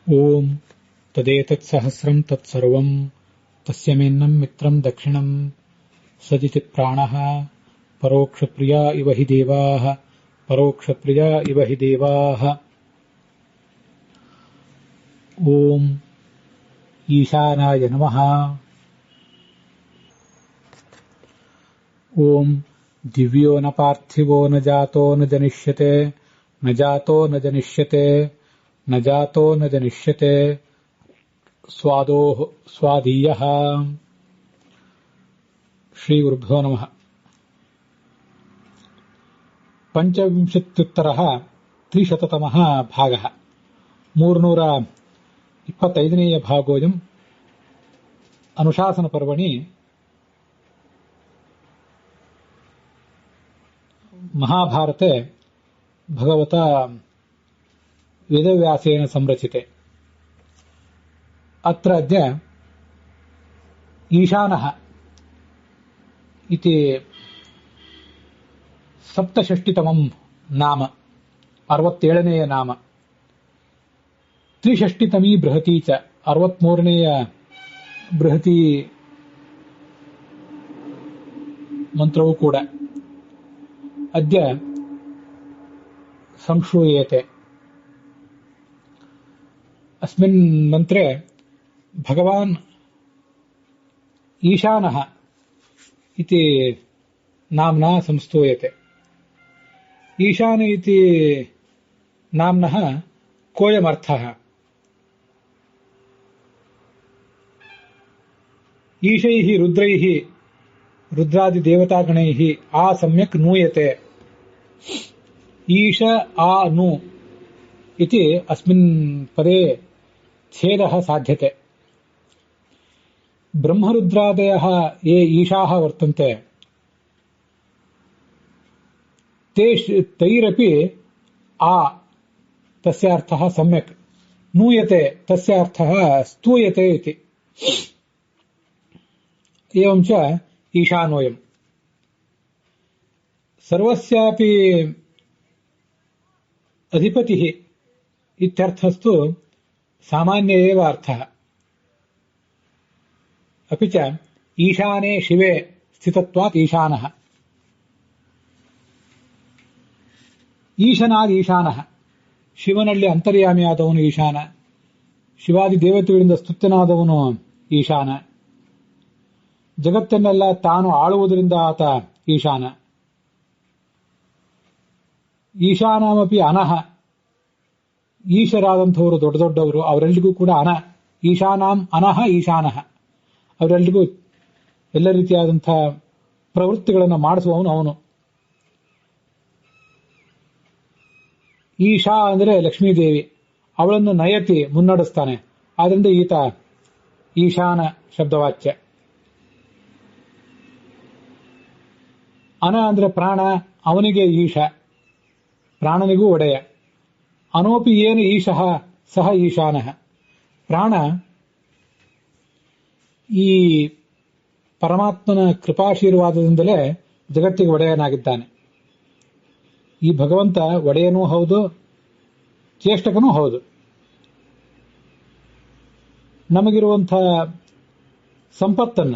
ಓಂ ತದೇತತ್ಸಹಸ್ರಂ ತತ್ಸರ್ವಂ ತಸ್ಯ ಮೇನ್ನಂ ಮಿತ್ರಂ ದಕ್ಷಿಣಂ ಸದಿತಿ ಪ್ರಾಣಃ ಪರೋಕ್ಷಪ್ರಿಯ ಇವ ಹಿ ದೇವಾಃ ಪರೋಕ್ಷಪ್ರಿಯ ಇವ ಹಿ ದೇವಾಃ. ಓಂ ಈಶಾನಾಯ ನಮಃ. ಓಂ ದಿವ್ಯೋ ನ ಪಾರ್ಥಿವೋ ನ ಜಾತೋ ನ ಜನಿಷ್ಯತೆ ನ ಜಾತೋ ನ ಜನಿಷ್ಯತೆ ನ ಜಾತೋ ನ ಜನಿಷ್ಯತೆ ಸ್ವಾದೋ ಸ್ವಾದೀಯಃ. ಶ್ರೀ ಗುರುಭ್ಯೋ ನಮಃ. ಪಂಚವಿಂಶತ್ಯುತ್ತರ 300ತಮಃ ಭಾಗಃ 325ನೇಯ ಭಾಗೋಯಂ ಅನುಶಾಸನ ಪರ್ವಣಿ ಮಹಾಭಾರತೆ ಭಗವತಾ ವೇದವ್ಯಾಸೇನ ಸಂರಚಿತೆ. ಅತ್ರ ಅದ್ಯ ಈಶಾನಃ ಇತಿ ಸಪ್ತಷಷ್ಟಿತಮಂ ನಾಮ, 67ನೇಯ ನಾಮ. ತ್ರಿಷಷ್ಟಿತಮೀ ಬೃಹತಿ ಚ, 63ನೇಯ ಬೃಹತಿ ಮಂತ್ರವೂ ಕೂಡ ಅದ್ಯ ಸಂಶ್ರೂಯೇತೆ. ಅಸ್ಮಿನ್ ಮಂತ್ರೆ ಭಗವಾನ್ ಈಶಾನಃ ಇತಿ ನಾಮ್ನಾ ಸಂಸ್ತೂಯತೆ. ಈಶಾನ ಇತಿ ನಾಮ್ನಃ ಕೋಯಮರ್ಥಃ? ಈಶೈಃ ರುದ್ರೈಃ ರುದ್ರಾದಿದೇವತಾಗಣೈಃ ಆ ಸಮ್ಯಕ್ ನೂಯತೆ. ಈಶ ಆ ನು ಇತಿ ಅಸ್ಮಿನ್ ಪದೇ ಛೇದಃ ಸಾಧ್ಯತೆ. ಬ್ರಹ್ಮರುದ್ರಾದಯಃ ಯೇ ಈಶಾಃ ವರ್ತಂತೆ ತೈರಪಿ ಆ ತಸ್ಯ ಅರ್ಥಃ ಸಮ್ಯಕ್, ನೂಯತೆ ತಸ್ಯ ಅರ್ಥಃ ಸ್ತೂಯತೆ ಇತಿ. ಏವಂ ಚ ಈಶಾನೋಯಂ ಸರ್ವಸ್ಯಾಪಿ ಅಧಿಪತಿಃ ಇತ್ಯರ್ಥಸ್ತು ಸಾಮಾನ್ಯ ಏವ ಅರ್ಥಃ. ಅಪಿ ಚ ಈಶಾನೇ ಶಿವೆ ಸ್ಥಿತತ್ವಾತ್ ಈಶಾನಃ. ಈಶನಾದ ಈಶಾನಃ, ಶಿವನಲ್ಲಿ ಅಂತರ್ಯಾಮಿಯಾದವನು ಈಶಾನ, ಶಿವಾದಿ ದೇವತೆಗಳಿಂದ ಸ್ತುತ್ಯನಾದವನು ಈಶಾನ, ಜಗತ್ತನ್ನೆಲ್ಲ ತಾನು ಆಳುವುದರಿಂದ ಆತ ಈಶಾನ. ಈಶಾನಾಮಪಿ ಅನಃ, ಈಶರಾದಂಥವರು ದೊಡ್ಡ ದೊಡ್ಡವರು, ಅವರೆಲ್ಲರಿಗೂ ಕೂಡ ಅನ. ಈಶಾನಾಂ ಅನಃ ಈಶಾನಃ, ಅವರೆಲ್ಲರಿಗೂ ಎಲ್ಲ ರೀತಿಯಾದಂತಹ ಪ್ರವೃತ್ತಿಗಳನ್ನು ಮಾಡಿಸುವವನು ಅವನು. ಈಶಾ ಅಂದರೆ ಲಕ್ಷ್ಮೀದೇವಿ, ಅವಳನ್ನು ನಯತಿ ಮುನ್ನಡೆಸ್ತಾನೆ, ಆದ್ರಿಂದ ಈತ ಈಶಾನ ಶಬ್ದವಾಚ್ಯ. ಅನ ಅಂದ್ರೆ ಪ್ರಾಣ, ಅವನಿಗೆ ಈಶ, ಪ್ರಾಣನಿಗೂ ಒಡೆಯ. ಅನೋಪಿ ಏನು ಈಶಃ ಸಹ ಈಶಾನಃ. ಪ್ರಾಣ ಈ ಪರಮಾತ್ಮನ ಕೃಪಾಶೀರ್ವಾದದಿಂದಲೇ ಜಗತ್ತಿಗೆ ಒಡೆಯನಾಗಿದ್ದಾನೆ. ಈ ಭಗವಂತ ಒಡೆಯನೂ ಹೌದು, ಚೇಷ್ಟಕನೂ ಹೌದು. ನಮಗಿರುವಂತಹ ಸಂಪತ್ತನ್ನ,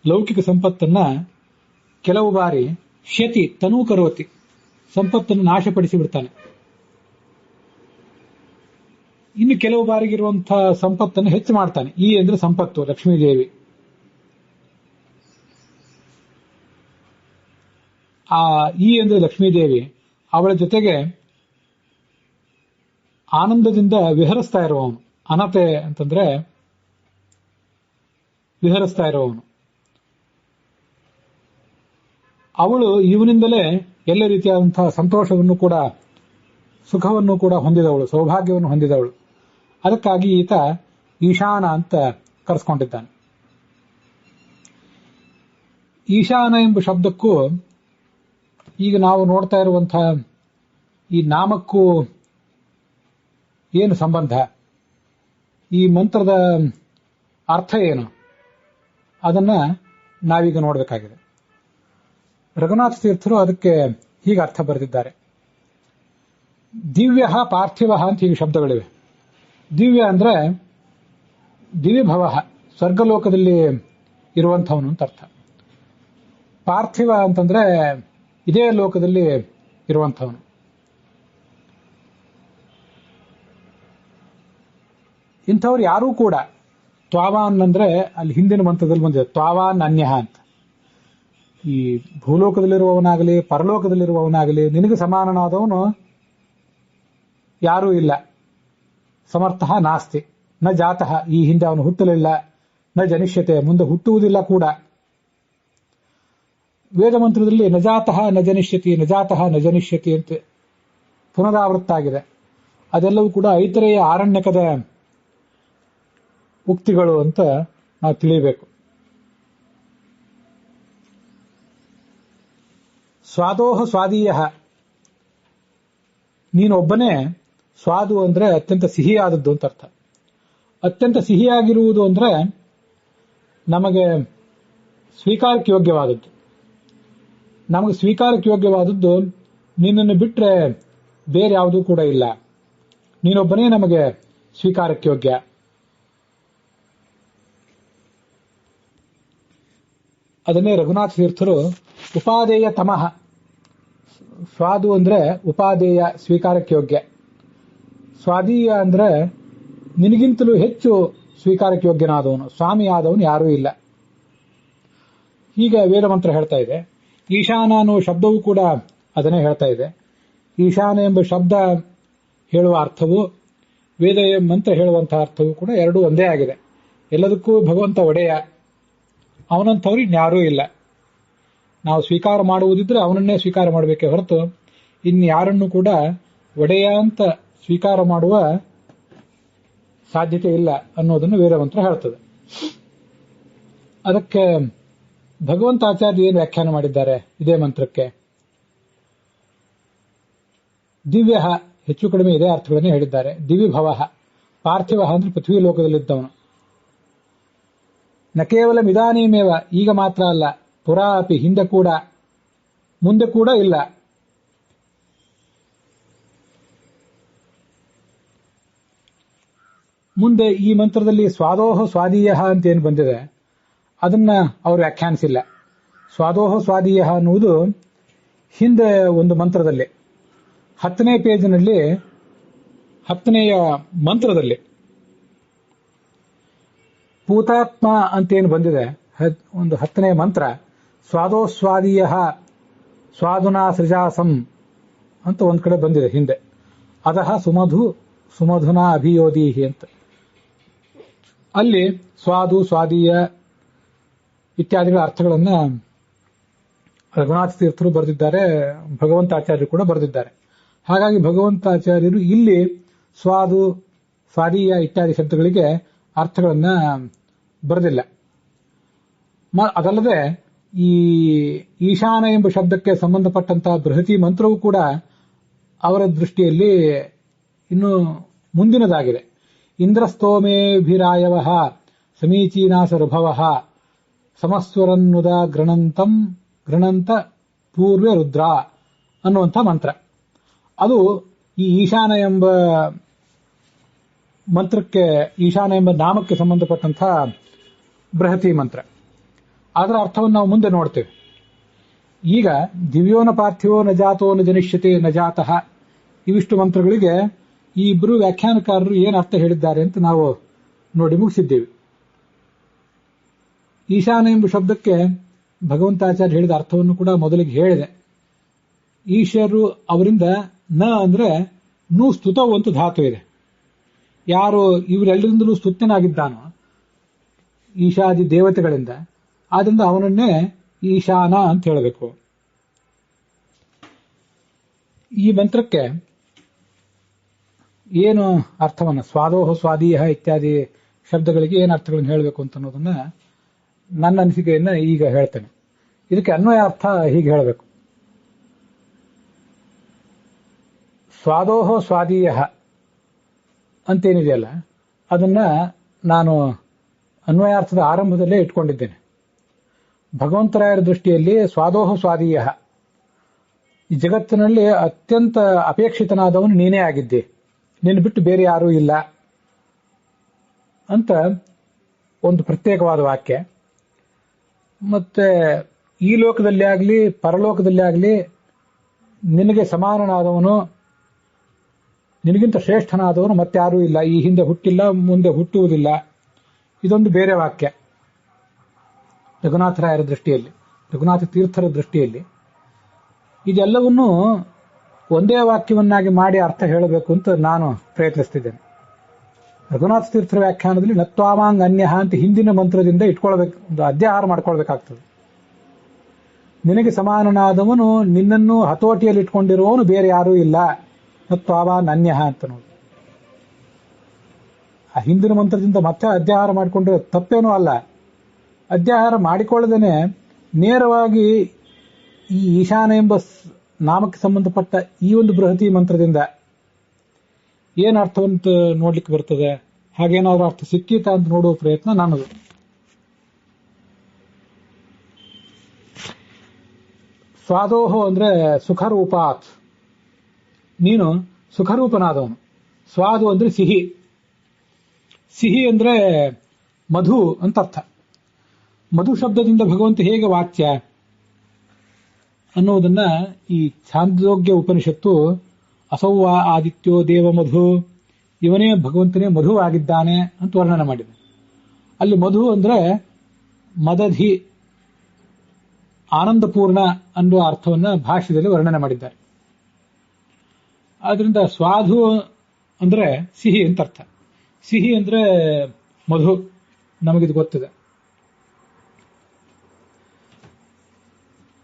ಲೌಕಿಕ ಸಂಪತ್ತನ್ನ ಕೆಲವು ಬಾರಿ ಶತಿ ತನೂ ಕರೋತಿ, ಸಂಪತ್ತನ್ನು ನಾಶಪಡಿಸಿ ಬಿಡ್ತಾನೆ. ಇನ್ನು ಕೆಲವು ಬಾರಿಗಿರುವಂತಹ ಸಂಪತ್ತನ್ನು ಹೆಚ್ಚು ಮಾಡ್ತಾನೆ. ಈ ಅಂದ್ರೆ ಸಂಪತ್ತು ಲಕ್ಷ್ಮೀದೇವಿ. ಈ ಅಂದ್ರೆ ಲಕ್ಷ್ಮೀದೇವಿ, ಅವಳ ಜೊತೆಗೆ ಆನಂದದಿಂದ ವಿಹರಿಸ್ತಾ ಇರುವವನು. ಅನತೆ ಅಂತಂದ್ರೆ ವಿಹರಿಸ್ತಾ ಇರುವವನು. ಅವಳು ಇವನಿಂದಲೇ ಎಲ್ಲ ರೀತಿಯಾದಂತಹ ಸಂತೋಷವನ್ನು ಕೂಡ, ಸುಖವನ್ನು ಕೂಡ ಹೊಂದಿದವಳು, ಸೌಭಾಗ್ಯವನ್ನು ಹೊಂದಿದವಳು. ಅದಕ್ಕಾಗಿ ಈತ ಈಶಾನ ಅಂತ ಕರೆಸ್ಕೊಂಡಿದ್ದಾನೆ. ಈಶಾನ ಎಂಬ ಶಬ್ದಕ್ಕೂ ಈಗ ನಾವು ನೋಡ್ತಾ ಇರುವಂತಹ ಈ ನಾಮಕ್ಕೂ ಏನು ಸಂಬಂಧ, ಈ ಮಂತ್ರದ ಅರ್ಥ ಏನು, ಅದನ್ನ ನಾವೀಗ ನೋಡಬೇಕಾಗಿದೆ. ರಘುನಾಥ ತೀರ್ಥರು ಅದಕ್ಕೆ ಹೀಗೆ ಅರ್ಥ ಬರೆದಿದ್ದಾರೆ. ದಿವ್ಯ ಪಾರ್ಥಿವ ಅಂತ ಹೀಗೆ ಶಬ್ದಗಳಿವೆ. ದಿವ್ಯ ಅಂದ್ರೆ ದಿವ್ಯಭವ, ಸ್ವರ್ಗಲೋಕದಲ್ಲಿ ಇರುವಂಥವನು ಅಂತ ಅರ್ಥ. ಪಾರ್ಥಿವ ಅಂತಂದ್ರೆ ಇದೇ ಲೋಕದಲ್ಲಿ ಇರುವಂಥವನು. ಇಂಥವ್ರು ಯಾರೂ ಕೂಡ ತ್ವಾವಾನ್ ಅಂದ್ರೆ ಅಲ್ಲಿ ಹಿಂದಿನ ಮಂತ್ರದಲ್ಲಿ ಬಂದಿದೆ, ತ್ವಾವಾನ್ ಅನ್ಯ ಅಂತ. ಈ ಭೂಲೋಕದಲ್ಲಿರುವವನಾಗಲಿ ಪರಲೋಕದಲ್ಲಿರುವವನಾಗಲಿ ನಿನಗೆ ಸಮಾನನಾದವನು ಯಾರೂ ಇಲ್ಲ. ಸಮರ್ಥ ನಾಸ್ತಿ ನ ಜಾತಃ, ಈ ಹಿಂದೆ ಅವನು ಹುಟ್ಟಲಿಲ್ಲ. ನ ಜನಿಷ್ಯತೆ, ಮುಂದೆ ಹುಟ್ಟುವುದಿಲ್ಲ ಕೂಡ. ವೇದ ಮಂತ್ರದಲ್ಲಿ ನಜಾತಃ ನ ಜನಿಷ್ಯತಿ, ನಜಾತಃ ನ ಜನಿಷ್ಯತಿ ಅಂತ ಪುನರಾವೃತ್ತ ಆಗಿದೆ. ಅದೆಲ್ಲವೂ ಕೂಡ ಐತರೇಯ ಆರಣ್ಯಕದ ಉಕ್ತಿಗಳು ಅಂತ ನಾವು ತಿಳಿಯಬೇಕು. ಸ್ವಾದೋಹ ಸ್ವಾದೀಯ, ನೀನೊಬ್ಬನೇ. ಸ್ವಾದು ಅಂದ್ರೆ ಅತ್ಯಂತ ಸಿಹಿಯಾದದ್ದು ಅಂತ ಅರ್ಥ. ಅತ್ಯಂತ ಸಿಹಿಯಾಗಿರುವುದು ಅಂದ್ರೆ ನಮಗೆ ಸ್ವೀಕಾರಕ್ಕೆ ಯೋಗ್ಯವಾದದ್ದು. ನಮಗೆ ಸ್ವೀಕಾರಕ್ಕೆ ಯೋಗ್ಯವಾದದ್ದು ನಿನ್ನನ್ನು ಬಿಟ್ಟರೆ ಬೇರೆ ಯಾವುದೂ ಕೂಡ ಇಲ್ಲ. ನೀನೊಬ್ಬನೇ ನಮಗೆ ಸ್ವೀಕಾರಕ್ಕೆ ಯೋಗ್ಯ. ಅದನ್ನೇ ರಘುನಾಥ ತೀರ್ಥರು ಉಪಾದೇಯ ತಮಃ, ಸ್ವಾದು ಅಂದ್ರೆ ಉಪಾದೇಯ, ಸ್ವೀಕಾರಕ್ಕೆ ಯೋಗ್ಯ. ಸ್ವಾದೀಯ ಅಂದ್ರೆ ನಿನಗಿಂತಲೂ ಹೆಚ್ಚು ಸ್ವೀಕಾರಕ್ಕೆ ಯೋಗ್ಯನಾದವನು, ಸ್ವಾಮಿ ಆದವನು ಯಾರೂ ಇಲ್ಲ. ಹೀಗೆ ವೇದ ಮಂತ್ರ ಹೇಳ್ತಾ ಇದೆ. ಈಶಾನ ಅನ್ನೋ ಶಬ್ದವೂ ಕೂಡ ಅದನ್ನೇ ಹೇಳ್ತಾ ಇದೆ. ಈಶಾನ ಎಂಬ ಶಬ್ದ ಹೇಳುವ ಅರ್ಥವು ವೇದ ಮಂತ್ರ ಹೇಳುವಂತಹ ಅರ್ಥವೂ ಕೂಡ ಎರಡೂ ಒಂದೇ ಆಗಿದೆ. ಎಲ್ಲದಕ್ಕೂ ಭಗವಂತ ಒಡೆಯ, ಅವನಂಥವ್ರು ಇನ್ಯಾರೂ ಇಲ್ಲ. ನಾವು ಸ್ವೀಕಾರ ಮಾಡುವುದಿದ್ರೆ ಅವನನ್ನೇ ಸ್ವೀಕಾರ ಮಾಡಬೇಕೇ ಹೊರತು ಇನ್ಯಾರನ್ನು ಕೂಡ ಒಡೆಯ ಅಂತ ಸ್ವೀಕಾರ ಮಾಡುವ ಸಾಧ್ಯತೆ ಇಲ್ಲ ಅನ್ನೋದನ್ನು ವೇದಮಂತ್ರ ಹೇಳ್ತದೆ. ಅದಕ್ಕೆ ಭಗವಂತಾಚಾರ್ಯ ಏನು ವ್ಯಾಖ್ಯಾನ ಮಾಡಿದ್ದಾರೆ ಇದೇ ಮಂತ್ರಕ್ಕೆ? ದಿವ್ಯ, ಹೆಚ್ಚು ಕಡಿಮೆ ಇದೇ ಅರ್ಥಗಳನ್ನೇ ಹೇಳಿದ್ದಾರೆ. ದಿವ್ಯಭವ, ಪಾರ್ಥಿವ ಅಂದ್ರೆ ಪೃಥ್ವಿ ಲೋಕದಲ್ಲಿದ್ದವನು. ನ ಕೇವಲ ಇದಾನೀಮೇವ, ಈಗ ಮಾತ್ರ ಅಲ್ಲ, ಪುರಾ ಅಪಿ, ಹಿಂದೆ ಕೂಡ, ಮುಂದೆ ಕೂಡ ಇಲ್ಲ. ಮುಂದೆ ಈ ಮಂತ್ರದಲ್ಲಿ ಸ್ವಾದೋಹ ಸ್ವಾದೀಯ ಅಂತ ಏನು ಬಂದಿದೆ ಅದನ್ನ ಅವರು ವ್ಯಾಖ್ಯಾನಿಸಿಲ್ಲ. ಸ್ವಾದೋಹ ಸ್ವಾದೀಯ ಅನ್ನುವುದು ಹಿಂದೆ ಒಂದು ಮಂತ್ರದಲ್ಲಿ 10ನೇ ಪೇಜಿನಲ್ಲಿ 10ನೇಯ ಮಂತ್ರದಲ್ಲಿ ಪೂತಾತ್ಮ ಅಂತೇನು ಬಂದಿದೆ, ಒಂದು 10ನೇ ಮಂತ್ರ, ಸ್ವಾದೋಸ್ವಾದೀಯ ಸ್ವಾದುನಾ ಸೃಜಾಸಂ ಅಂತ ಒಂದ್ ಕಡೆ ಬಂದಿದೆ ಹಿಂದೆ. ಅದಹ ಸುಮಧುನಾ ಅಭಿಯೋದೀಹಿ ಅಂತ. ಅಲ್ಲಿ ಸ್ವಾದು, ಸ್ವಾದೀಯ ಇತ್ಯಾದಿಗಳ ಅರ್ಥಗಳನ್ನ ರಘುನಾಥ ತೀರ್ಥರು ಬರೆದಿದ್ದಾರೆ, ಭಗವಂತಾಚಾರ್ಯರು ಕೂಡ ಬರೆದಿದ್ದಾರೆ. ಹಾಗಾಗಿ ಭಗವಂತಾಚಾರ್ಯರು ಇಲ್ಲಿ ಸ್ವಾದು, ಸ್ವಾದೀಯ ಇತ್ಯಾದಿ ಶಬ್ದಗಳಿಗೆ ಅರ್ಥಗಳನ್ನ ಬರೆದಿಲ್ಲ. ಅದಲ್ಲದೆ ಈ ಈಶಾನ ಎಂಬ ಶಬ್ದಕ್ಕೆ ಸಂಬಂಧಪಟ್ಟಂತಹ ಬೃಹತಿ ಮಂತ್ರವೂ ಕೂಡ ಅವರ ದೃಷ್ಟಿಯಲ್ಲಿ ಇನ್ನು ಮುಂದಿನದಾಗಿದೆ. ಇಂದ್ರಸ್ತೋಮೇಭಿರಾಯವ ಸಮೀಚೀನಾಸ ರುಭವ ಸಮಸ್ವರನ್ನುದ ಗೃಣಂತ ಪೂರ್ವ ರುದ್ರ ಅನ್ನುವಂಥ ಮಂತ್ರ. ಅದು ಈ ಈಶಾನ ಎಂಬ ಮಂತ್ರಕ್ಕೆ, ಈಶಾನ ಎಂಬ ನಾಮಕ್ಕೆ ಸಂಬಂಧಪಟ್ಟಂಥ ಬೃಹತಿ ಮಂತ್ರ. ಅದರ ಅರ್ಥವನ್ನು ನಾವು ಮುಂದೆ ನೋಡ್ತೇವೆ. ಈಗ ದಿವ್ಯೋನ ಪಾರ್ಥಿವೋ ನ ಜಾತೋ ನ ಜನಿಷ್ಯತೆ ನ ಜಾತಃ, ಇವಿಷ್ಟು ಮಂತ್ರಗಳಿಗೆ ಈ ಇಬ್ಬರು ವ್ಯಾಖ್ಯಾನಕಾರರು ಏನು ಅರ್ಥ ಹೇಳಿದ್ದಾರೆ ಅಂತ ನಾವು ನೋಡಿ ಮುಗಿಸಿದ್ದೇವೆ. ಈಶಾನ ಎಂಬ ಶಬ್ದಕ್ಕೆ ಭಗವಂತಾಚಾರ್ಯ ಹೇಳಿದ ಅರ್ಥವನ್ನು ಕೂಡ ಮೊದಲಿಗೆ ಹೇಳಿದೆ. ಈಶ್ವರು ಅವರಿಂದ ನ ಅಂದ್ರೆ ನು ಸ್ತುತವು ಅಂತ ಧಾತು ಇದೆ. ಯಾರು ಇವರೆಲ್ಲರಿಂದಲೂ ಸ್ತುತ್ಯನಾಗಿದ್ದಾನೋ ಈಶಾದಿ ದೇವತೆಗಳಿಂದ, ಆದ್ರಿಂದ ಅವನನ್ನೇ ಈಶಾನ ಅಂತ ಹೇಳಬೇಕು. ಈ ಮಂತ್ರಕ್ಕೆ ಏನು ಅರ್ಥವನ್ನ, ಸ್ವಾದೋಹ ಸ್ವಾದೀಯ ಇತ್ಯಾದಿ ಶಬ್ದಗಳಿಗೆ ಏನು ಅರ್ಥಗಳನ್ನು ಹೇಳಬೇಕು ಅಂತ ಅನ್ನೋದನ್ನ ನನ್ನ ಅನಿಸಿಕೆಯನ್ನ ಈಗ ಹೇಳ್ತೇನೆ. ಇದಕ್ಕೆ ಅನ್ವಯ ಅರ್ಥ ಹೀಗೆ ಹೇಳಬೇಕು. ಸ್ವಾದೋಹ ಸ್ವಾದೀಯ ಅಂತೇನಿದೆಯಲ್ಲ ಅದನ್ನ ನಾನು ಅನ್ವಯಾರ್ಥದ ಆರಂಭದಲ್ಲೇ ಇಟ್ಕೊಂಡಿದ್ದೇನೆ. ಭಗವಂತರಾಯರ ದೃಷ್ಟಿಯಲ್ಲಿ ಸ್ವಾದೋಹ ಸ್ವಾದೀಯ, ಈ ಜಗತ್ತಿನಲ್ಲಿ ಅತ್ಯಂತ ಅಪೇಕ್ಷಿತನಾದವನು ನೀನೇ ಆಗಿದ್ದೆ, ನಿನ್ನ ಬಿಟ್ಟು ಬೇರೆ ಯಾರೂ ಇಲ್ಲ ಅಂತ ಒಂದು ಪ್ರತ್ಯೇಕವಾದ ವಾಕ್ಯ. ಮತ್ತೆ ಈ ಲೋಕದಲ್ಲಿ ಆಗಲಿ ಪರಲೋಕದಲ್ಲಿ ಆಗಲಿ ನಿನಗೆ ಸಮಾನನಾದವನು, ನಿನಗಿಂತ ಶ್ರೇಷ್ಠನಾದವನು ಮತ್ತಾರೂ ಇಲ್ಲ, ಈ ಹಿಂದೆ ಹುಟ್ಟಿಲ್ಲ, ಮುಂದೆ ಹುಟ್ಟುವುದಿಲ್ಲ. ಇದೊಂದು ಬೇರೆ ವಾಕ್ಯ ರಘುನಾಥರಾಯರ ದೃಷ್ಟಿಯಲ್ಲಿ, ರಘುನಾಥ ತೀರ್ಥರ ದೃಷ್ಟಿಯಲ್ಲಿ. ಇದೆಲ್ಲವನ್ನೂ ಒಂದೇ ವಾಕ್ಯವನ್ನಾಗಿ ಮಾಡಿ ಅರ್ಥ ಹೇಳಬೇಕು ಅಂತ ನಾನು ಪ್ರಯತ್ನಿಸ್ತಿದ್ದೇನೆ. ರಘುನಾಥ ತೀರ್ಥರ ವ್ಯಾಖ್ಯಾನದಲ್ಲಿ ನತ್ವಾಮಾಂಗ್ ಅನ್ಯ ಅಂತ ಹಿಂದಿನ ಮಂತ್ರದಿಂದ ಇಟ್ಕೊಳ್ಬೇಕು, ಒಂದು ಅಧ್ಯಾಹಾರ ಮಾಡ್ಕೊಳ್ಬೇಕಾಗ್ತದೆ. ನಿನಗೆ ಸಮಾನನಾದವನು, ನಿನ್ನನ್ನು ಹತೋಟಿಯಲ್ಲಿ ಇಟ್ಕೊಂಡಿರುವವನು ಬೇರೆ ಯಾರೂ ಇಲ್ಲ, ನತ್ವಾಮಾಂಗ್ ಅನ್ಯ ಅಂತ ನೋಡಿ. ಆ ಹಿಂದಿನ ಮಂತ್ರದಿಂದ ಮತ್ತೆ ಅಧ್ಯಾಹಾರ ಮಾಡಿಕೊಂಡ್ರೆ ತಪ್ಪೇನೂ ಅಲ್ಲ. ಅಧ್ಯಾಹಾರ ಮಾಡಿಕೊಳ್ಳದೇನೆ ನೇರವಾಗಿ ಈ ಈಶಾನ ಎಂಬ ನಾಮಕ್ಕೆ ಸಂಬಂಧಪಟ್ಟ ಈ ಒಂದು ಬೃಹತಿ ಮಂತ್ರದಿಂದ ಏನು ಅರ್ಥವಂತ ನೋಡ್ಲಿಕ್ಕೆ ಬರ್ತದೆ, ಹಾಗೇನಾದ್ರೂ ಅರ್ಥ ಸಿಕ್ಕೀತ ಅಂತ ನೋಡುವ ಪ್ರಯತ್ನ ನನ್ನದು. ಸ್ವಾದೋಹೋ ಅಂದ್ರೆ ಸುಖರೂಪಾತ್, ನೀನು ಸುಖರೂಪನಾದವನು. ಸ್ವಾದು ಅಂದ್ರೆ ಸಿಹಿ, ಸಿಹಿ ಅಂದ್ರೆ ಮಧು ಅಂತ ಅರ್ಥ. ಮಧು ಶಬ್ದದಿಂದ ಭಗವಂತ ಹೇಗೆ ವಾಚ್ಯ ಅನ್ನೋದನ್ನ ಈ ಛಾಂದೋಗ್ಯ ಉಪನಿಷತ್ತು ಅಸೌವ ಆದಿತ್ಯೋ ದೇವ ಮಧು, ಇವನೇ ಭಗವಂತನೇ ಮಧು ಆಗಿದ್ದಾನೆ ಅಂತ ವರ್ಣನೆ ಮಾಡಿದೆ. ಅಲ್ಲಿ ಮಧು ಅಂದ್ರೆ ಮದಧಿ, ಆನಂದಪೂರ್ಣ ಅನ್ನುವ ಅರ್ಥವನ್ನ ಭಾಷ್ಯದಲ್ಲಿ ವರ್ಣನೆ ಮಾಡಿದ್ದಾರೆ. ಆದ್ರಿಂದ ಸ್ವಾಧು ಅಂದ್ರೆ ಸಿಹಿ ಅಂತ ಅರ್ಥ. ಸಿಹಿ ಅಂದ್ರೆ ಮಧು, ನಮಗಿದು ಗೊತ್ತಿದೆ.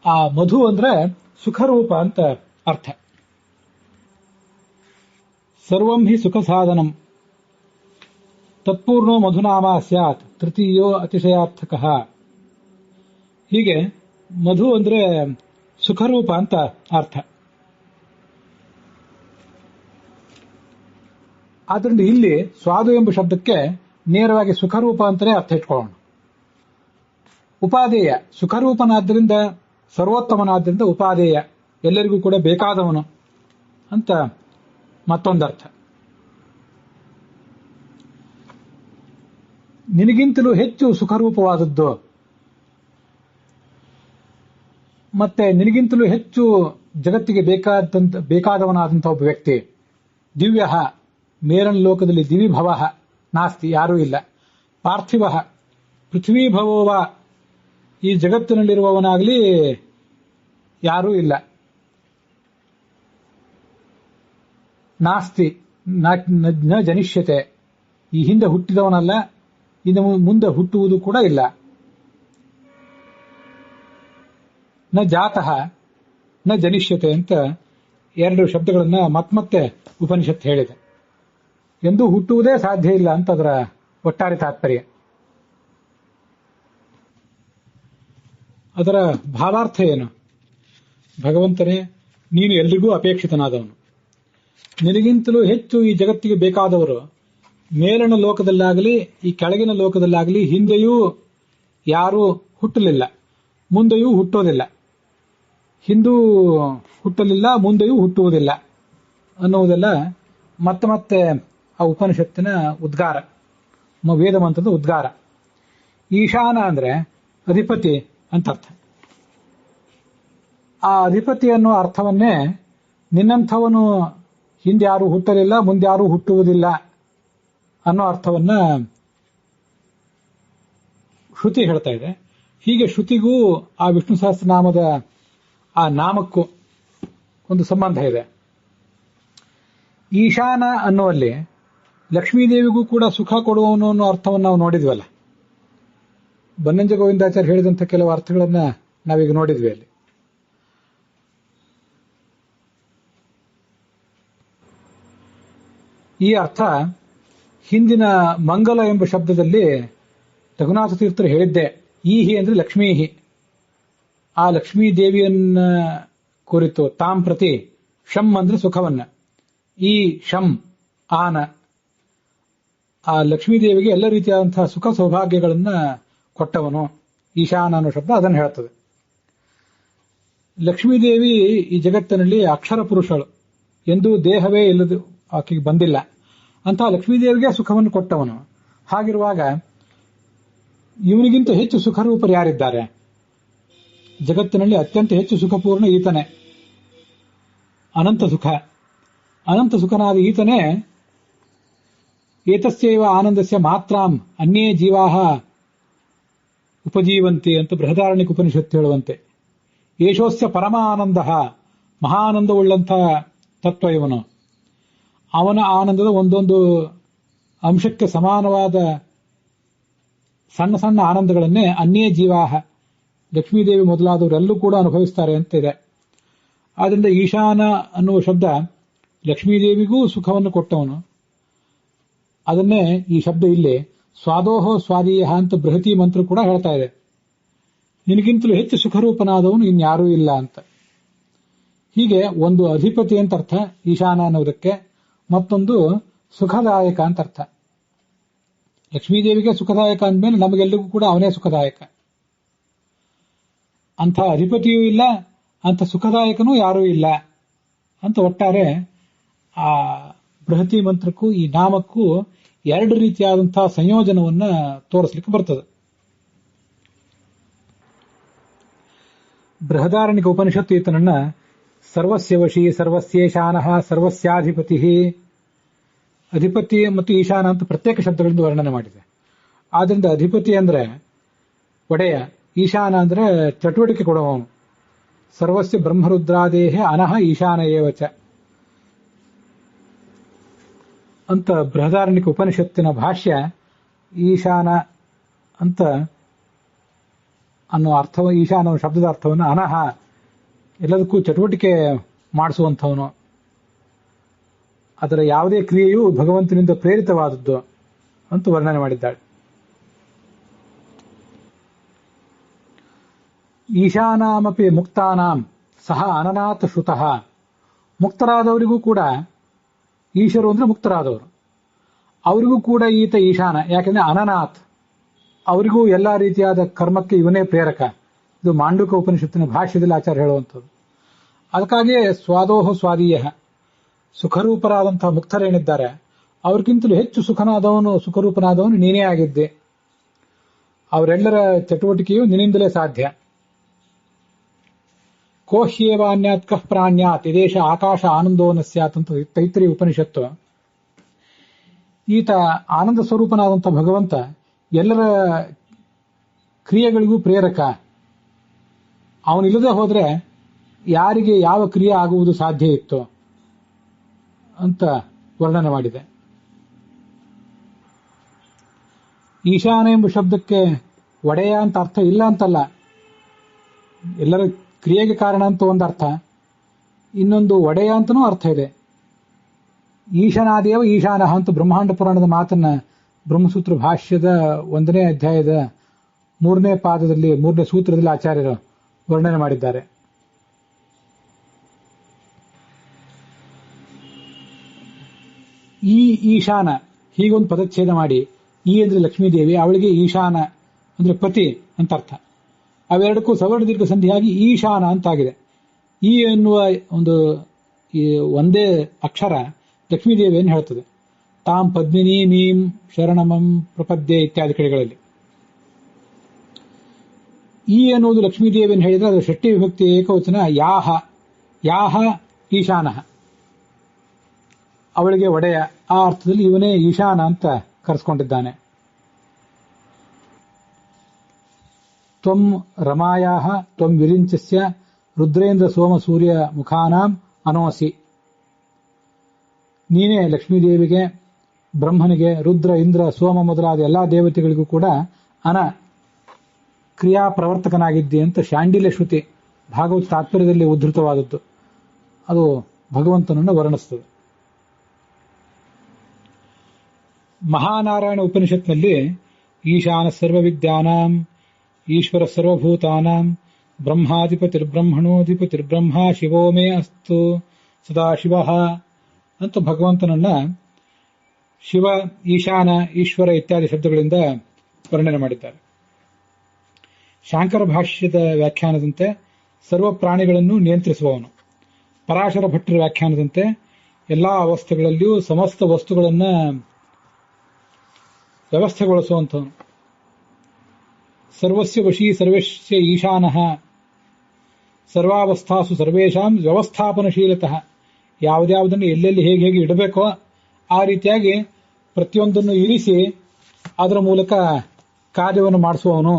ಆ ಮಧು ಅಂದ್ರೆ ಸುಖರೂಪ ಅಂತ ಅರ್ಥ. ಸರ್ವಂ ಹಿ ಸುಖ ಸಾಧನಂ ತತ್ಪೂರ್ಣೋ ಮಧುನಾಮ ಸ್ಯಾತ್ ತೃತೀಯೋ ಅತಿಶಯಾರ್ಥಕ. ಹೀಗೆ ಮಧು ಅಂದ್ರೆ ಸುಖರೂಪ ಅಂತ ಅರ್ಥ. ಆದ್ರಿಂದ ಇಲ್ಲಿ ಸ್ವಾದು ಎಂಬ ಶಬ್ದಕ್ಕೆ ನೇರವಾಗಿ ಸುಖರೂಪ ಅಂತಲೇ ಅರ್ಥ ಇಟ್ಕೊಳ್ಳೋಣ. ಉಪಾದೇಯ, ಸುಖರೂಪನಾದ್ದರಿಂದ ಸರ್ವೋತ್ತಮನಾದ್ದರಿಂದ ಉಪಾದೇಯ, ಎಲ್ಲರಿಗೂ ಕೂಡ ಬೇಕಾದವನು ಅಂತ ಮತ್ತೊಂದರ್ಥ. ನಿನಗಿಂತಲೂ ಹೆಚ್ಚು ಸುಖರೂಪವಾದದ್ದು, ಮತ್ತೆ ನಿನಗಿಂತಲೂ ಹೆಚ್ಚು ಜಗತ್ತಿಗೆ ಬೇಕಾದವನಾದಂತಹ ಒಬ್ಬ ವ್ಯಕ್ತಿ. ದಿವ್ಯ, ಮೇರನ್ ಲೋಕದಲ್ಲಿ ದಿವಿಭವ ನಾಸ್ತಿ, ಯಾರೂ ಇಲ್ಲ. ಪಾರ್ಥಿವ, ಪೃಥ್ವೀಭವೋವ, ಈ ಜಗತ್ತಿನಲ್ಲಿರುವವನಾಗಲಿ ಯಾರೂ ಇಲ್ಲ. ನಾಸ್ತಿ ನ ಜನಿಷ್ಯತೆ, ಈ ಹಿಂದೆ ಹುಟ್ಟಿದವನಲ್ಲ, ಇನ್ನು ಮುಂದೆ ಹುಟ್ಟುವುದು ಕೂಡ ಇಲ್ಲ. ನ ಜಾತಃ ನ ಜನಿಷ್ಯತೆ ಅಂತ ಎರಡು ಶಬ್ದಗಳನ್ನ ಮತ್ತೆ ಉಪನಿಷತ್ತು ಹೇಳಿದೆ. ಎಂದು ಹುಟ್ಟುವುದೇ ಸಾಧ್ಯ ಇಲ್ಲ ಅಂತ ಅದರ ಒಟ್ಟಾರೆ ತಾತ್ಪರ್ಯ. ಅದರ ಭಾವಾರ್ಥ ಏನು? ಭಗವಂತನೇ, ನೀನು ಎಲ್ರಿಗೂ ಅಪೇಕ್ಷಿತನಾದವನು. ನಿನಗಿಂತಲೂ ಹೆಚ್ಚು ಈ ಜಗತ್ತಿಗೆ ಬೇಕಾದವರು ಮೇಲಿನ ಲೋಕದಲ್ಲಾಗಲಿ ಈ ಕೆಳಗಿನ ಲೋಕದಲ್ಲಾಗಲಿ ಹಿಂದೆಯೂ ಯಾರೂ ಹುಟ್ಟಲಿಲ್ಲ, ಮುಂದೆಯೂ ಹುಟ್ಟೋದಿಲ್ಲ. ಹಿಂದೂ ಹುಟ್ಟಲಿಲ್ಲ, ಮುಂದೆಯೂ ಹುಟ್ಟುವುದಿಲ್ಲ ಅನ್ನುವುದೆಲ್ಲ ಮತ್ತೆ ಆ ಉಪನಿಷತ್ತಿನ ಉದ್ಗಾರ, ವೇದ ಮಂತ್ರದ ಉದ್ಗಾರ. ಈಶಾನ ಅಂದ್ರೆ ಅಧಿಪತಿ ಅಂತ ಅರ್ಥ. ಆ ಅಧಿಪತಿ ಅನ್ನೋ ಅರ್ಥವನ್ನೇ ನಿನ್ನಂಥವನು ಹಿಂದೆ ಯಾರೂ ಹುಟ್ಟಲಿಲ್ಲ, ಮುಂದೆ ಯಾರೂ ಹುಟ್ಟುವುದಿಲ್ಲ ಅನ್ನೋ ಅರ್ಥವನ್ನ ಶ್ರುತಿ ಹೇಳ್ತಾ ಇದೆ. ಹೀಗೆ ಶ್ರುತಿಗೂ ಆ ವಿಷ್ಣು ಸಹಸ್ರನಾಮದ ಆ ನಾಮಕ್ಕೂ ಒಂದು ಸಂಬಂಧ ಇದೆ. ಈಶಾನ ಅನ್ನುವಲ್ಲಿ ಲಕ್ಷ್ಮೀದೇವಿಗೂ ಕೂಡ ಸುಖ ಕೊಡುವವನು ಅನ್ನೋ ಅರ್ಥವನ್ನು ನಾವು ನೋಡಿದ್ವಲ್ಲ. ಬನ್ನಂಜ ಗೋವಿಂದಾಚಾರ್ಯ ಹೇಳಿದಂಥ ಕೆಲವು ಅರ್ಥಗಳನ್ನ ನಾವೀಗ ನೋಡಿದ್ವಿ ಅಲ್ಲಿ. ಈ ಅರ್ಥ ಹಿಂದಿನ ಮಂಗಲ ಎಂಬ ಶಬ್ದದಲ್ಲಿ ರಘುನಾಥ ತೀರ್ಥರು ಹೇಳಿದ್ದೆ. ಈಹಿ ಅಂದ್ರೆ ಲಕ್ಷ್ಮೀಹಿ, ಆ ಲಕ್ಷ್ಮೀ ದೇವಿಯನ್ನ ಕುರಿತು. ತಾಂ ಪ್ರತಿ ಶಂ ಅಂದ್ರೆ ಸುಖವನ್ನ, ಈ ಶಂ ಆನ, ಆ ಲಕ್ಷ್ಮೀದೇವಿಗೆ ಎಲ್ಲ ರೀತಿಯಾದಂತಹ ಸುಖ ಸೌಭಾಗ್ಯಗಳನ್ನ ಕೊಟ್ಟವನು. ಈಶಾನ ಅನ್ನೋ ಶಬ್ದ ಅದನ್ನು ಹೇಳ್ತದೆ. ಲಕ್ಷ್ಮೀದೇವಿ ಈ ಜಗತ್ತಿನಲ್ಲಿ ಅಕ್ಷರ ಪುರುಷಳು, ಎಂದೂ ದೇಹವೇ ಇಲ್ಲದು ಆಕೆಗೆ ಬಂದಿಲ್ಲ. ಅಂತಹ ಲಕ್ಷ್ಮೀದೇವಿಗೆ ಸುಖವನ್ನು ಕೊಟ್ಟವನು. ಹಾಗಿರುವಾಗ ಇವನಿಗಿಂತ ಹೆಚ್ಚು ಸುಖರೂಪರು ಯಾರಿದ್ದಾರೆ? ಜಗತ್ತಿನಲ್ಲಿ ಅತ್ಯಂತ ಹೆಚ್ಚು ಸುಖಪೂರ್ಣ ಈತನೇ, ಅನಂತ ಸುಖನಾದ ಈತನೇ ಏತಸ್ಯೈವ ಆನಂದಸ್ಯ ಮಾತ್ರಾಂ ಅನ್ಯೇ ಜೀವಾಹ ಉಪಜೀವಂತಿ ಅಂತ ಬೃಹದಾರಣ್ಯಕ ಉಪನಿಷತ್ತು ಹೇಳುವಂತೆ, ಯೇಷೋಸ್ಯ ಪರಮ ಆನಂದ, ಮಹಾನಂದವುಳ್ಳಂಥ ತತ್ವ ಇವನು. ಅವನ ಆನಂದದ ಒಂದೊಂದು ಅಂಶಕ್ಕೆ ಸಮಾನವಾದ ಸಣ್ಣ ಸಣ್ಣ ಆನಂದಗಳನ್ನೇ ಅನ್ಯೇ ಜೀವಾಹ, ಲಕ್ಷ್ಮೀದೇವಿ ಮೊದಲಾದವರೆಲ್ಲೂ ಕೂಡ ಅನುಭವಿಸ್ತಾರೆ ಅಂತ ಇದೆ. ಆದ್ದರಿಂದ ಈಶಾನ ಅನ್ನುವ ಶಬ್ದ ಲಕ್ಷ್ಮೀದೇವಿಗೂ ಸುಖವನ್ನು ಕೊಟ್ಟವನು. ಅದನ್ನೇ ಈ ಶಬ್ದ ಇಲ್ಲಿ ಸ್ವಾದೋಹೋ ಸ್ವಾದೀಯ ಅಂತ ಬೃಹತಿ ಮಂತ್ರ ಕೂಡ ಹೇಳ್ತಾ ಇದೆ. ನಿನಗಿಂತಲೂ ಹೆಚ್ಚು ಸುಖರೂಪನಾದವನು ಇನ್ಯಾರೂ ಇಲ್ಲ ಅಂತ. ಹೀಗೆ ಒಂದು ಅಧಿಪತಿ ಅಂತ ಅರ್ಥ ಈಶಾನ ಅನ್ನೋದಕ್ಕೆ, ಮತ್ತೊಂದು ಸುಖದಾಯಕ ಅಂತ ಅರ್ಥ. ಲಕ್ಷ್ಮೀದೇವಿಗೆ ಸುಖದಾಯಕ ಅಂದಮೇಲೆ ನಮಗೆಲ್ಲರಿಗೂ ಕೂಡ ಅವನೇ ಸುಖದಾಯಕ. ಅಂಥ ಅಧಿಪತಿಯೂ ಇಲ್ಲ, ಅಂಥ ಸುಖದಾಯಕನೂ ಯಾರೂ ಇಲ್ಲ ಅಂತ ಒಟ್ಟಾರೆ ಆ ಬೃಹತಿ ಮಂತ್ರಕ್ಕೂ ಈ ನಾಮಕ್ಕೂ ಎರಡು ರೀತಿಯಾದಂತಹ ಸಂಯೋಜನವನ್ನ ತೋರಿಸಲಿಕ್ಕೆ ಬರ್ತದೆ. ಬೃಹದಾರಣ್ಯಕ ಉಪನಿಷತ್ತು ಈತನನ್ನ ಸರ್ವಸ್ಯ ವಶಿ, ಸರ್ವಸ್ಯೇಶಾನಃ, ಸರ್ವಸ್ಯಾಧಿಪತಿ, ಅಧಿಪತಿ ಮತ್ತು ಈಶಾನ ಅಂತ ಪ್ರತ್ಯೇಕ ಶಬ್ದಗಳಿಂದ ವರ್ಣನೆ ಮಾಡಿದೆ. ಆದ್ರಿಂದ ಅಧಿಪತಿ ಅಂದ್ರೆ ಒಡೆಯ, ಈಶಾನ ಅಂದ್ರೆ ಚಟುವಟಿಕೆ ಕೊಡುವವನು. ಸರ್ವಸ್ಯ ಬ್ರಹ್ಮರುದ್ರಾದೇಹೇ ಅನಹ ಈಶಾನ ಏವಚ ಅಂತ ಬೃಹದಾರಣ್ಯಕ ಉಪನಿಷತ್ತಿನ ಭಾಷ್ಯ ಈಶಾನ ಅಂತ ಅನ್ನೋ ಅರ್ಥ, ಈಶಾನ ಶಬ್ದದ ಅರ್ಥವನ್ನು ಅನಹ ಎಲ್ಲದಕ್ಕೂ ಚಟುವಟಿಕೆ ಮಾಡಿಸುವಂಥವನು, ಅದರ ಯಾವುದೇ ಕ್ರಿಯೆಯೂ ಭಗವಂತನಿಂದ ಪ್ರೇರಿತವಾದದ್ದು ಅಂತ ವರ್ಣನೆ ಮಾಡಿದ್ದಾಳೆ. ಈಶಾನಾಮಪಿ ಮುಕ್ತಾನಾಂ ಸಹ ಅನನಾಥ ಶ್ರುತಃ, ಮುಕ್ತರಾದವರಿಗೂ ಕೂಡ, ಈಶರು ಅಂದ್ರೆ ಮುಕ್ತರಾದವರು, ಅವರಿಗೂ ಕೂಡ ಈತ ಈಶಾನ. ಯಾಕೆಂದ್ರೆ ಅನನಾಥ್, ಅವರಿಗೂ ಎಲ್ಲಾ ರೀತಿಯಾದ ಕರ್ಮಕ್ಕೆ ಇವನೇ ಪ್ರೇರಕ. ಇದು ಮಾಂಡುಕ ಉಪನಿಷತ್ತಿನ ಭಾಷ್ಯದಲ್ಲಿ ಆಚಾರ್ಯ ಹೇಳುವಂಥದ್ದು. ಅದಕ್ಕಾಗಿಯೇ ಸ್ವಾದೋಹ ಸ್ವಾದೀಯ, ಸುಖರೂಪರಾದಂತಹ ಮುಕ್ತರೇನಿದ್ದಾರೆ ಅವ್ರಿಗಿಂತಲೂ ಹೆಚ್ಚು ಸುಖರೂಪನಾದವನು ನೀನೇ ಆಗಿದ್ದೆ. ಅವರೆಲ್ಲರ ಚಟುವಟಿಕೆಯು ನಿನ್ನಿಂದಲೇ ಸಾಧ್ಯ. ಕೋಹ್ಯೇವಾನ್ಯಾತ್ ಕಃ ಪ್ರಾಣ್ಯಾತ್ ಇದೇಶ ಆಕಾಶ ಆನಂದೋನ ಸ್ಯಾತ್ ಅಂತ ತೈತ್ರಿ ಉಪನಿಷತ್ತು. ಈತ ಆನಂದ ಸ್ವರೂಪನಾದಂಥ ಭಗವಂತ ಎಲ್ಲರ ಕ್ರಿಯೆಗಳಿಗೂ ಪ್ರೇರಕ. ಅವನಿಲ್ಲದೆ ಹೋದ್ರೆ ಯಾರಿಗೆ ಯಾವ ಕ್ರಿಯೆ ಆಗುವುದು ಸಾಧ್ಯ ಇತ್ತು ಅಂತ ವರ್ಣನೆ ಮಾಡಿದೆ. ಈಶಾನ ಎಂಬ ಶಬ್ದಕ್ಕೆ ಒಡೆಯ ಅಂತ ಅರ್ಥ ಇಲ್ಲ ಅಂತಲ್ಲ, ಎಲ್ಲರ ಕ್ರಿಯೆಗೆ ಕಾರಣ ಅಂತ ಒಂದು ಅರ್ಥ, ಇನ್ನೊಂದು ಒಡೆಯ ಅಂತನೂ ಅರ್ಥ ಇದೆ. ಈಶಾನಾದೇವ ಈಶಾನಃ ಅಂತ ಬ್ರಹ್ಮಾಂಡ ಪುರಾಣದ ಮಾತನ್ನ ಬ್ರಹ್ಮಸೂತ್ರ ಭಾಷ್ಯದ 1ನೇ ಅಧ್ಯಾಯದ 3ನೇ ಪಾದದಲ್ಲಿ 3ನೇ ಸೂತ್ರದಲ್ಲಿ ಆಚಾರ್ಯರು ವರ್ಣನೆ ಮಾಡಿದ್ದಾರೆ. ಈ ಈಶಾನ ಹೀಗೊಂದು ಪದಚ್ಛೇದ ಮಾಡಿ, ಈ ಅಂದ್ರೆ ಲಕ್ಷ್ಮೀದೇವಿ, ಅವಳಿಗೆ ಈಶಾನ ಅಂದ್ರೆ ಪತಿ ಅಂತ ಅರ್ಥ. ಅವೆರಡಕ್ಕೂ ಸವರ್ಣ ದೀರ್ಘ ಸಂಧಿಯಾಗಿ ಈಶಾನ ಅಂತಾಗಿದೆ. ಈ ಎನ್ನುವ ಒಂದು ಒಂದೇ ಅಕ್ಷರ ಲಕ್ಷ್ಮೀದೇವಿಯನ್ನು ಹೇಳ್ತದೆ. ತಾಂ ಪದ್ಮಿನಿ ಮೀಂ ಶರಣಮಂ ಪ್ರಪದ್ಯೆ ಇತ್ಯಾದಿ ಕಡೆಗಳಲ್ಲಿ ಈ ಎನ್ನುವುದು ಲಕ್ಷ್ಮೀದೇವಿಯನ್ನು ಹೇಳಿದ್ರೆ ಅದು ಷಷ್ಠಿ ವಿಭಕ್ತಿ ಏಕವಚನ ಯಾಹ ಈಶಾನಃ, ಅವಳಿಗೆ ಒಡೆಯ. ಆ ಅರ್ಥದಲ್ಲಿ ಇವನೇ ಈಶಾನ ಅಂತ ಕರೆಸ್ಕೊಂಡಿದ್ದಾನೆ. ತ್ವಂ ರಮಾಯಾಹ ತ್ವಂ ವಿರಿಂಚಸ್ಯ ರುದ್ರೇಂದ್ರ ಸೋಮ ಸೂರ್ಯ ಮುಖಾನಾಂ ಅನೋಸಿ, ನೀನೇ ಲಕ್ಷ್ಮೀದೇವಿಗೆ, ಬ್ರಹ್ಮನಿಗೆ, ರುದ್ರ ಇಂದ್ರ ಸೋಮ ಮೊದಲಾದ ಎಲ್ಲಾ ದೇವತೆಗಳಿಗೂ ಕೂಡ ಕ್ರಿಯಾ ಪ್ರವರ್ತಕನಾಗಿದ್ದೆ ಅಂತ ಶಾಂಡಿಲ್ಯ ಶ್ರುತಿ ಭಾಗವತ ತಾತ್ಪರ್ಯದಲ್ಲಿ ಉದ್ಧೃತವಾದದ್ದು. ಅದು ಭಗವಂತನನ್ನು ವರ್ಣಿಸುತ್ತದೆ. ಮಹಾನಾರಾಯಣ ಉಪನಿಷತ್ನಲ್ಲಿ ಈಶಾನ ಸರ್ವವಿದ್ಯಾನಾಂ ಈಶ್ವರ ಸರ್ವಭೂತಾನಾಂ ಬ್ರಹ್ಮಾಧಿಪತಿರ್ಬ್ರಹ್ಮಣೋಧಿಪತಿರ್ಬ್ರಹ್ಮ ಶಿವೋ ಮೇ ಅಸ್ತು ಸದಾಶಿವ ಅಂತ ಭಗವಂತನನ್ನ ಶಿವ, ಈಶಾನ, ಈಶ್ವರ ಇತ್ಯಾದಿ ಶಬ್ದಗಳಿಂದ ವರ್ಣನೆ ಮಾಡಿದ್ದಾರೆ. ಶಾಂಕರ ಭಾಷ್ಯದ ವ್ಯಾಖ್ಯಾನದಂತೆ ಸರ್ವ ಪ್ರಾಣಿಗಳನ್ನು ನಿಯಂತ್ರಿಸುವವನು, ಪರಾಶರ ಭಟ್ಟರ ವ್ಯಾಖ್ಯಾನದಂತೆ ಎಲ್ಲಾ ಅವಸ್ಥೆಗಳಲ್ಲಿಯೂ ಸಮಸ್ತ ವಸ್ತುಗಳನ್ನ ವ್ಯವಸ್ಥೆಗೊಳಿಸುವಂಥವನು. ಸರ್ವಸ್ಯ ವಶೀ ಸರ್ವಸ್ಯ ಈಶಾನಃ ಸರ್ವಾವಸ್ಥಾಸು ಸರ್ವೇಷಾಂ ವ್ಯವಸ್ಥಾಪನಶೀಲತಃ. ಯಾವುದ್ಯಾವುದನ್ನು ಎಲ್ಲೆಲ್ಲಿ ಹೇಗೆ ಹೇಗೆ ಇಡಬೇಕೋ ಆ ರೀತಿಯಾಗಿ ಪ್ರತಿಯೊಂದನ್ನು ಇರಿಸಿ ಅದರ ಮೂಲಕ ಕಾರ್ಯವನ್ನು ಮಾಡಿಸುವವನು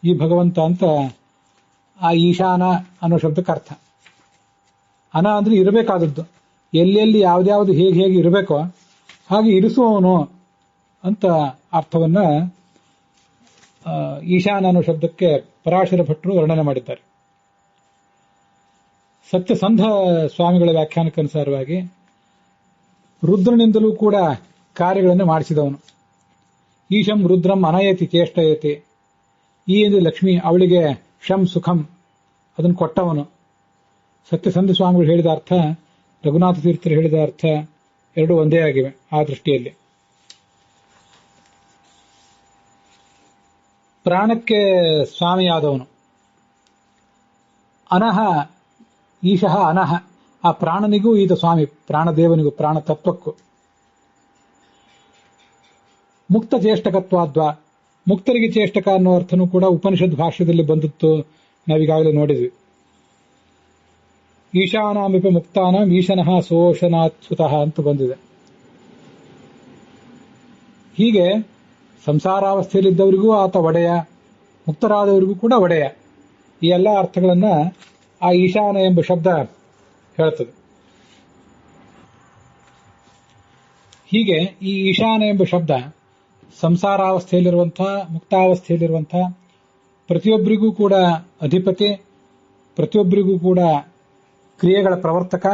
ಈ ಭಗವಂತ ಅಂತ ಆ ಈಶಾನ ಅನ್ನೋ ಶಬ್ದಕ್ಕೆ ಅರ್ಥ. ಅನ ಅಂದ್ರೆ ಇರಬೇಕಾದದ್ದು, ಎಲ್ಲೆಲ್ಲಿ ಯಾವ್ದ್ಯಾವ್ದು ಹೇಗೆ ಹೇಗೆ ಇರಬೇಕೋ ಹಾಗೆ ಇರಿಸುವವನು ಅಂತ ಅರ್ಥವನ್ನ ಈಶಾನ ಅನ್ನೋ ಶಬ್ದಕ್ಕೆ ಪರಾಶರ ಭಟ್ರು ವರ್ಣನೆ ಮಾಡಿದ್ದಾರೆ. ಸತ್ಯಸಂಧ ಸ್ವಾಮಿಗಳ ವ್ಯಾಖ್ಯಾನಕ್ಕನುಸಾರವಾಗಿ ರುದ್ರನಿಂದಲೂ ಕೂಡ ಕಾರ್ಯಗಳನ್ನು ಮಾಡಿಸಿದವನು. ಈಶಂ ರುದ್ರಂ ಅನಯತಿ ಚೇಷ್ಟಯತಿ. ಈ ಎಂದು ಲಕ್ಷ್ಮಿ, ಅವಳಿಗೆ ಶಂ ಸುಖಂ ಅದನ್ನು ಕೊಟ್ಟವನು. ಸತ್ಯಸಂಧ ಸ್ವಾಮಿಗಳು ಹೇಳಿದ ಅರ್ಥ, ರಘುನಾಥ ತೀರ್ಥರು ಹೇಳಿದ ಅರ್ಥ ಎರಡೂ ಒಂದೇ ಆಗಿವೆ ಆ ದೃಷ್ಟಿಯಲ್ಲಿ. ಪ್ರಾಣಕ್ಕೆ ಸ್ವಾಮಿಯಾದವನು. ಅನಹ ಈಶಃ ಅನಹ, ಆ ಪ್ರಾಣನಿಗೂ ಈತ ಸ್ವಾಮಿ, ಪ್ರಾಣದೇವನಿಗೂ, ಪ್ರಾಣ ತತ್ವಕ್ಕೂ. ಮುಕ್ತ ಚೇಷ್ಟಕತ್ವಾದ್ವ, ಮುಕ್ತರಿಗೆ ಚೇಷ್ಟಕ ಅನ್ನೋ ಅರ್ಥನೂ ಕೂಡ ಉಪನಿಷತ್ ಭಾಷ್ಯದಲ್ಲಿ ಬಂದಿತ್ತು, ನಾವೀಗಾಗಲೇ ನೋಡಿದ್ವಿ. ಈಶಾನಾಮಿಪ ಮುಕ್ತಾನಾಂ ಈಶನಃ ಸೋಷನಾಚ್ಯುತಃ ಅಂತ ಬಂದಿದೆ. ಹೀಗೆ ಸಂಸಾರಾವಸ್ಥೆಯಲ್ಲಿದ್ದವರಿಗೂ ಆತ ಒಡೆಯ, ಮುಕ್ತರಾದವರಿಗೂ ಕೂಡ ಒಡೆಯ. ಈ ಎಲ್ಲ ಅರ್ಥಗಳನ್ನ ಆ ಈಶಾನ ಎಂಬ ಶಬ್ದ ಹೇಳ್ತದೆ. ಹೀಗೆ ಈ ಈಶಾನ ಎಂಬ ಶಬ್ದ ಸಂಸಾರಾವಸ್ಥೆಯಲ್ಲಿರುವಂತಹ, ಮುಕ್ತಾವಸ್ಥೆಯಲ್ಲಿರುವಂತಹ ಪ್ರತಿಯೊಬ್ಬರಿಗೂ ಕೂಡ ಅಧಿಪತಿ, ಪ್ರತಿಯೊಬ್ಬರಿಗೂ ಕೂಡ ಕ್ರಿಯೆಗಳ ಪ್ರವರ್ತಕ,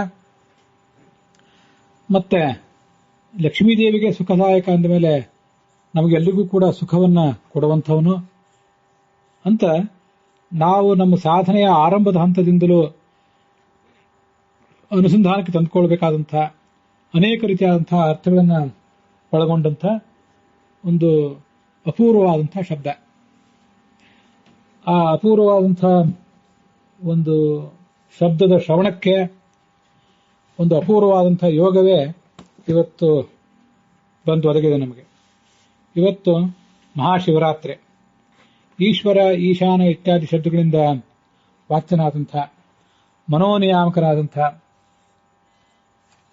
ಮತ್ತೆ ಲಕ್ಷ್ಮೀದೇವಿಗೆ ಸುಖದಾಯಕ ಅಂದ ಮೇಲೆ ನಮಗೆಲ್ಲರಿಗೂ ಕೂಡ ಸುಖವನ್ನ ಕೊಡುವಂಥವನು ಅಂತ ನಾವು ನಮ್ಮ ಸಾಧನೆಯ ಆರಂಭದ ಹಂತದಿಂದಲೂ ಅನುಸಂಧಾನಕ್ಕೆ ತಂದುಕೊಳ್ಬೇಕಾದಂಥ ಅನೇಕ ರೀತಿಯಾದಂತಹ ಅರ್ಥಗಳನ್ನು ಒಳಗೊಂಡಂಥ ಒಂದು ಅಪೂರ್ವವಾದಂಥ ಶಬ್ದ. ಆ ಅಪೂರ್ವವಾದಂಥ ಒಂದು ಶಬ್ದದ ಶ್ರವಣಕ್ಕೆ ಒಂದು ಅಪೂರ್ವವಾದಂಥ ಯೋಗವೇ ಇವತ್ತು ಬಂದು ಒದಗಿದೆ ನಮಗೆ. ಇವತ್ತು ಮಹಾಶಿವರಾತ್ರಿ. ಈಶ್ವರ, ಈಶಾನ ಇತ್ಯಾದಿ ಶಬ್ದಗಳಿಂದ ವಾಚ್ಯನಾದಂಥ, ಮನೋನಿಯಾಮಕನಾದಂಥ,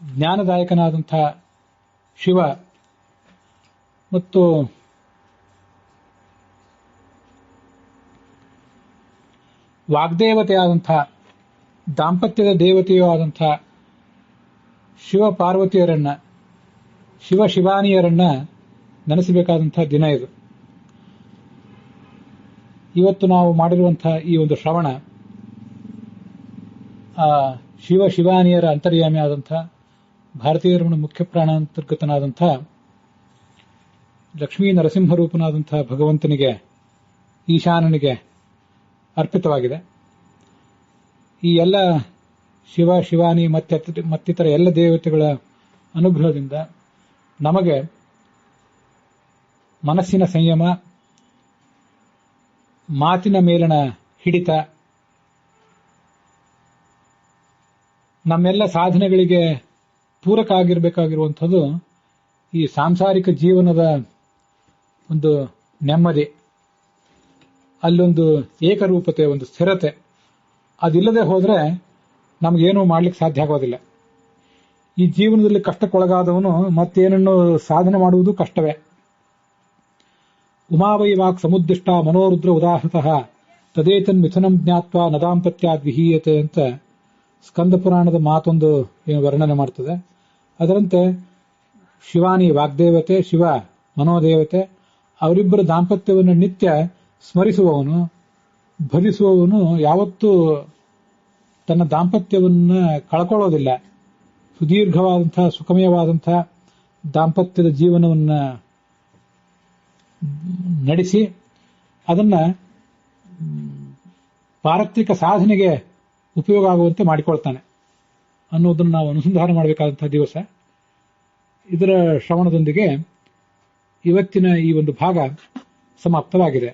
ಜ್ಞಾನದಾಯಕನಾದಂಥ ಶಿವ ಮತ್ತು ವಾಗ್ದೇವತೆಯಾದಂಥ, ದಾಂಪತ್ಯದ ದೇವತೆಯೂ ಆದಂಥ ಶಿವ ಪಾರ್ವತಿಯರನ್ನ, ಶಿವ ಶಿವಾನಿಯರನ್ನ ನೆನೆಸಬೇಕಾದಂಥ ದಿನ ಇದು. ಇವತ್ತು ನಾವು ಮಾಡಿರುವಂತಹ ಈ ಒಂದು ಶ್ರವಣ ಶಿವ ಶಿವಾನಿಯರ ಅಂತರ್ಯಾಮಿ ಆದಂಥ, ಭಾರತೀಯ ರಮಣ ಮುಖ್ಯ ಪ್ರಾಣಾಂತರ್ಗತನಾದಂಥ, ಲಕ್ಷ್ಮೀ ನರಸಿಂಹರೂಪನಾದಂಥ ಭಗವಂತನಿಗೆ, ಈಶಾನನಿಗೆ ಅರ್ಪಿತವಾಗಿದೆ. ಈ ಎಲ್ಲ ಶಿವ ಶಿವಾನಿ ಮತ್ತಿತರ ಎಲ್ಲ ದೇವತೆಗಳ ಅನುಗ್ರಹದಿಂದ ನಮಗೆ ಮನಸ್ಸಿನ ಸಂಯಮ, ಮಾತಿನ ಮೇಲಣ ಹಿಡಿತ, ನಮ್ಮೆಲ್ಲ ಸಾಧನೆಗಳಿಗೆ ಪೂರಕ ಆಗಿರಬೇಕಾಗಿರುವಂಥದ್ದು ಈ ಸಾಂಸಾರಿಕ ಜೀವನದ ಒಂದು ನೆಮ್ಮದಿ, ಅಲ್ಲೊಂದು ಏಕರೂಪತೆ, ಒಂದು ಸ್ಥಿರತೆ. ಅದಿಲ್ಲದೆ ಹೋದ್ರೆ ನಮಗೇನೂ ಮಾಡ್ಲಿಕ್ಕೆ ಸಾಧ್ಯ ಆಗೋದಿಲ್ಲ. ಈ ಜೀವನದಲ್ಲಿ ಕಷ್ಟಕ್ಕೊಳಗಾದವನು ಮತ್ತೇನನ್ನು ಸಾಧನೆ ಮಾಡುವುದು ಕಷ್ಟವೇ. ಉಮಾವೈ ವಾಕ್ ಸಮುದ್ದಿಷ್ಟ ಮನೋರುದ್ರ ಉದಾಹೃತಃ ತದೇತನ್ ಮಿಥುನಂ ಜ್ಞಾತ್ವ ನದಾಂಪತ್ಯಾದ್ ವಿಹೀಯತೆ ಅಂತ ಸ್ಕಂದ ಪುರಾಣದ ಮಾತೊಂದು ಏನು ವರ್ಣನೆ ಮಾಡ್ತದೆ. ಅದರಂತೆ ಶಿವಾನಿ ವಾಗ್ದೇವತೆ, ಶಿವ ಮನೋದೇವತೆ, ಅವರಿಬ್ಬರ ದಾಂಪತ್ಯವನ್ನು ನಿತ್ಯ ಸ್ಮರಿಸುವವನು, ಭಜಿಸುವವನು ಯಾವತ್ತೂ ತನ್ನ ದಾಂಪತ್ಯವನ್ನ ಕಳ್ಕೊಳ್ಳೋದಿಲ್ಲ. ಸುದೀರ್ಘವಾದಂತಹ, ಸುಖಮಯವಾದಂತಹ ದಾಂಪತ್ಯದ ಜೀವನವನ್ನ ನಡೆಸಿ ಅದನ್ನ ಪಾರತ್ರಿಕ ಸಾಧನೆಗೆ ಉಪಯೋಗ ಆಗುವಂತೆ ಮಾಡಿಕೊಳ್ತಾನೆ ಅನ್ನೋದನ್ನು ನಾವು ಅನುಸಂಧಾನ ಮಾಡಬೇಕಾದಂತಹ ದಿವಸ. ಇದರ ಶ್ರವಣದೊಂದಿಗೆ ಇವತ್ತಿನ ಈ ಒಂದು ಭಾಗ ಸಮಾಪ್ತವಾಗಿದೆ.